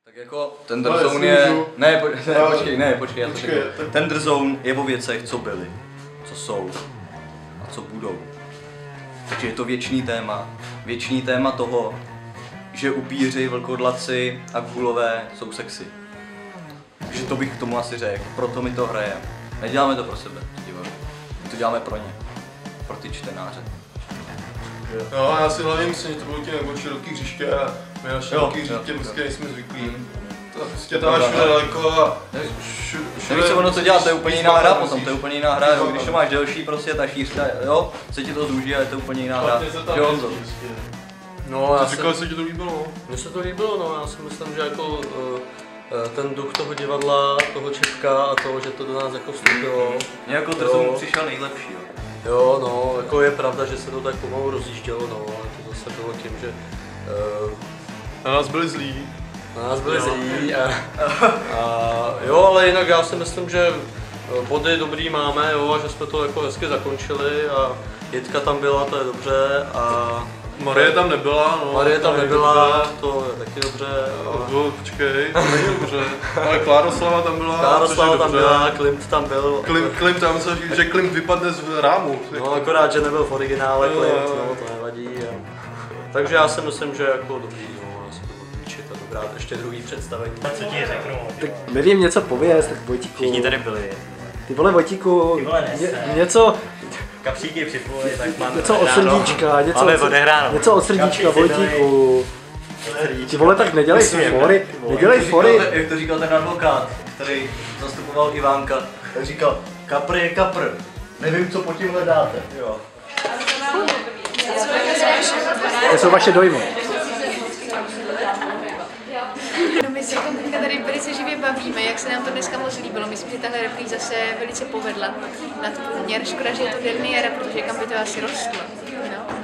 Tak jako Tender Zone je... Ne, počkej, já to řeknu. Tender Zone je o věcech, co byly, co jsou a co budou. Takže je to věčný téma toho, že upíři, vlkodlaci a gulové jsou sexy. Takže to bych k tomu asi řekl, proto my to hrajeme. Neděláme to pro sebe, my to děláme pro ně, pro ty čtenáře. No, já si hlavně myslím, že to bylo ti nebo široký hřiště a my na široký hřiště prostě nejsme zvyklí. To prostě tam všude daleko a Nevíš co ono to dělá, to je úplně jiná hra potom, to je úplně jiná hra, když to máš delší prostě ta šířka, jo, se ti to zúží a je to úplně jiná hra. Jo, Honzo. No, já říkal, že se ti to líbilo? Mně se to líbilo, no, já si myslím, že jako ten duch toho divadla, toho Čepka a toho, že to do nás jako vstupilo. Mně jako Trzon přišel nejlepší, jo. Jo, no, jako je pravda, že se to tak pomalu rozjíždělo, no, ale to zase bylo tím, že... Na nás byli zlí. Na nás byli zlí jo, ale jinak já si myslím, že body dobrý máme, jo, a že jsme to jako hezky zakončili a Jitka tam byla, to je dobře a... Marie tam nebyla, no. Marie tam nebyla, to je taky dobře. Počkej, to není dobře. Ale Klároslava tam byla. Klároslava tam byla, Klimt tam byl. Klimt tam, že Klimt vypadne z rámu. No akorát, že nebyl v originále Klimt, no, to nevadí. Takže já si myslím, že jako dobrý, no, já si to budu líčit a dobrá, ještě druhý představení. Co ti řeknu? Tak nevím, něco pověz, tak Vojtíku. Všichni tady byli. Ty vole Vojtíku, Ty vole, něco... Kapříky připojí, tak mám něco od srdíčka, něco od srdíčka, Vojtíku. Ty vole, tak nedělej fory, nedělej fory. Jak to říkal ten advokát, který zastupoval Ivánka, tak říkal, kapr je kapr, nevím, co po tím hledáte. Jo. To jsou vaše dojmy. No, my se o tom tady velice živě bavíme, jak se nám to dneska moc líbilo. Myslím, že tahle repríza se velice povedla na tu průměr. Škoda, že je to derniéra, protože kam by to asi rostlo. No.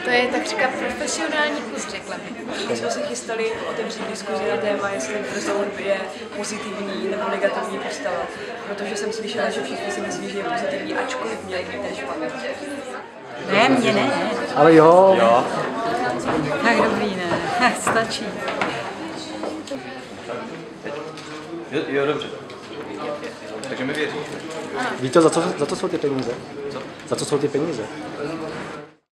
To je tak říká profesionální kus, řekla bych. My jsme se chystali otevřít diskuzi na téma, jestli Trzon je pozitivní nebo negativní postava. Protože jsem slyšela, že všichni si myslí, že je pozitivní, ačkoliv měl být ten špatný. Ne, mě ne. Ale jo. Tak dobrý, ne. Stačí. Jo, dobře. Takže mi věříš. Víš to, za co jsou ty peníze? Co? Za co jsou ty peníze?